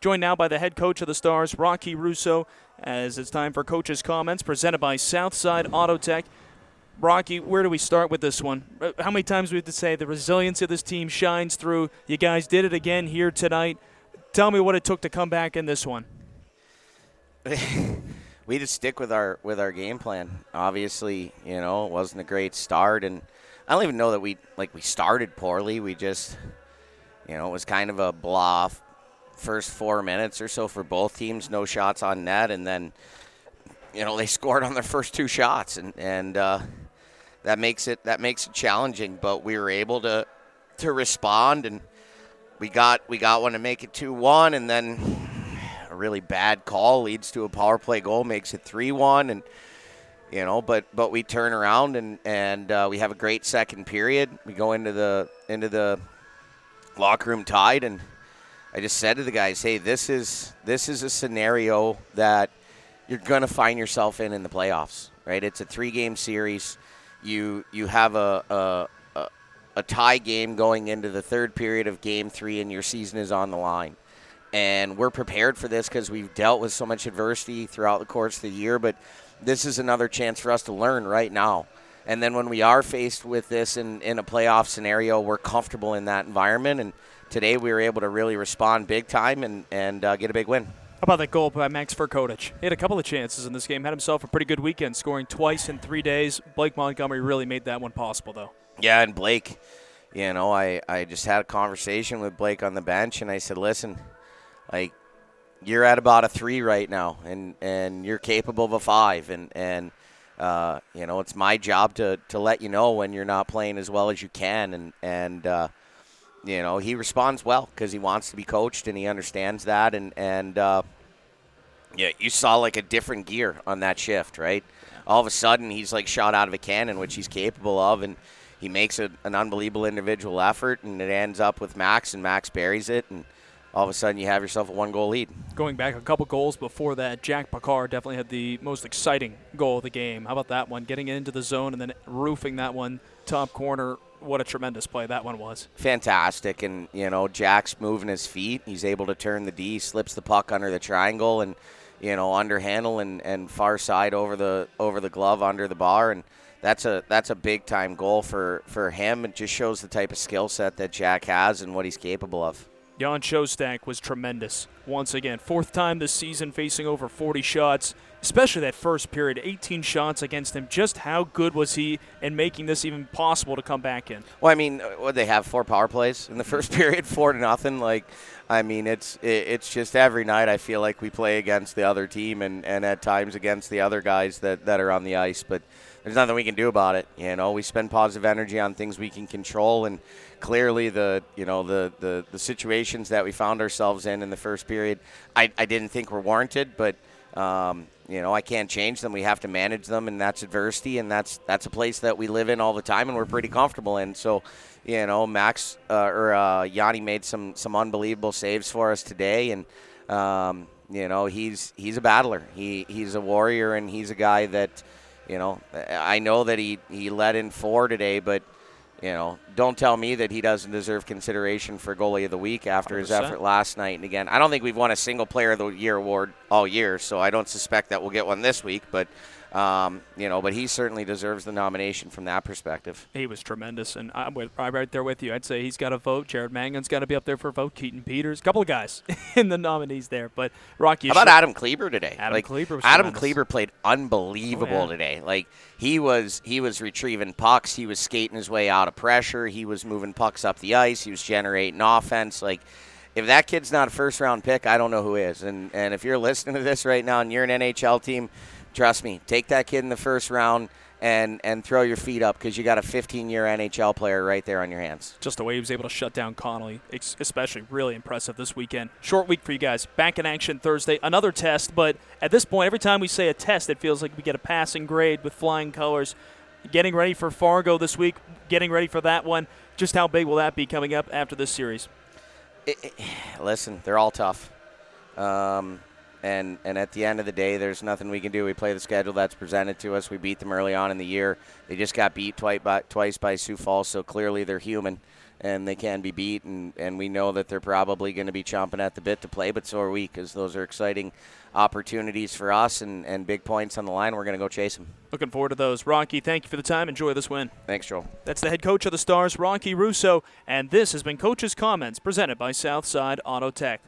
Joined now by the head coach of the Stars, Rocky Russo, as it's time for Coach's Comments, presented by Southside Auto Tech. Rocky, where do we start with this one? How many times do we have to say the resiliency of this team shines through? You guys did it again here tonight. Tell me what it took to come back in this one. We just stick with our game plan. Obviously, it wasn't a great start, and I don't even know that we started poorly. We just, it was kind of a bluff first 4 minutes or so for both teams, no shots on net, and then, they scored on their first 2 shots, and that makes it challenging. But we were able to respond, and we got one to make it 2-1, and then a really bad call leads to a power play goal, makes it 3-1, and but we turn around and we have a great second period. We go into the locker room tied, and I just said to the guys, hey, this is a scenario that you're going to find yourself in the playoffs, right? It's a 3-game series. You have a tie game going into the third period of Game 3, and your season is on the line. And we're prepared for this because we've dealt with so much adversity throughout the course of the year, but this is another chance for us to learn right now. And then when we are faced with this in a playoff scenario, we're comfortable in that environment. And today we were able to really respond big time and get a big win. How about that goal by Max Verkodich? He had a couple of chances in this game, had himself a pretty good weekend, scoring twice in 3 days. Blake Montgomery really made that one possible, though. Yeah, and Blake, I just had a conversation with Blake on the bench, and I said, listen, you're at about a 3 right now, and you're capable of a 5, and it's my job to let you know when you're not playing as well as you can, and he responds well because he wants to be coached and he understands that, and you saw a different gear on that shift, right? All of a sudden he's shot out of a cannon, which he's capable of, and he makes an unbelievable individual effort, and it ends up with Max, and Max buries it, and all of a sudden you have yourself a 1-goal lead. Going back a couple goals before that, Jack Picard definitely had the most exciting goal of the game. How about that one? Getting into the zone and then roofing that one top corner. What a tremendous play that one was. Fantastic. And, Jack's moving his feet. He's able to turn the D, slips the puck under the triangle, and, underhandle and far side over the glove under the bar. And that's a big-time goal for him. It just shows the type of skill set that Jack has and what he's capable of. Jan Shostak was tremendous. Once again, 4th time this season facing over 40 shots, especially that first period, 18 shots against him. Just how good was he in making this even possible to come back in? Well, what they have 4 power plays in the first period, 4-0. It's just every night I feel like we play against the other team and at times against the other guys that are on the ice, but there's nothing we can do about it. We spend positive energy on things we can control, and clearly the situations that we found ourselves in the first period, I didn't think were warranted, but I can't change them. We have to manage them, and that's adversity, and that's a place that we live in all the time, and we're pretty comfortable in. So, Max Yanni made some unbelievable saves for us today, and he's a battler. He's a warrior, and he's a guy that. I know that he let in 4 today, but, don't tell me that he doesn't deserve consideration for Goalie of the Week after 100%. His effort last night. And, again, I don't think we've won a single Player of the Year award all year, so I don't suspect that we'll get one this week. But, but he certainly deserves the nomination from that perspective. He was tremendous, and I'm right there with you. I'd say he's got a vote. Jared Mangan's got to be up there for a vote. Keaton Peters, a couple of guys in the nominees there. But Rocky, how about Adam Kleber today? Kleber was Adam tremendous. Kleber played unbelievable today. He was retrieving pucks. He was skating his way out of pressure. He was moving pucks up the ice. He was generating offense. If that kid's not a first-round pick, I don't know who is. And if you're listening to this right now and you're an NHL team, trust me, take that kid in the first round and throw your feet up because you got a 15-year NHL player right there on your hands. Just the way he was able to shut down Connolly, especially really impressive this weekend. Short week for you guys. Back in action Thursday. Another test, but at this point, every time we say a test, it feels like we get a passing grade with flying colors. Getting ready for Fargo this week, getting ready for that one. Just how big will that be coming up after this series? Listen, they're all tough. And at the end of the day, there's nothing we can do. We play the schedule that's presented to us. We beat them early on in the year. They just got beat twice by Sioux Falls, so clearly they're human. and they can be beat, and we know that they're probably going to be chomping at the bit to play, but so are we, because those are exciting opportunities for us and big points on the line. We're going to go chase them. Looking forward to those. Rocky, thank you for the time. Enjoy this win. Thanks, Joel. That's the head coach of the Stars, Rocky Russo, and this has been Coach's Comments presented by Southside Auto Tech.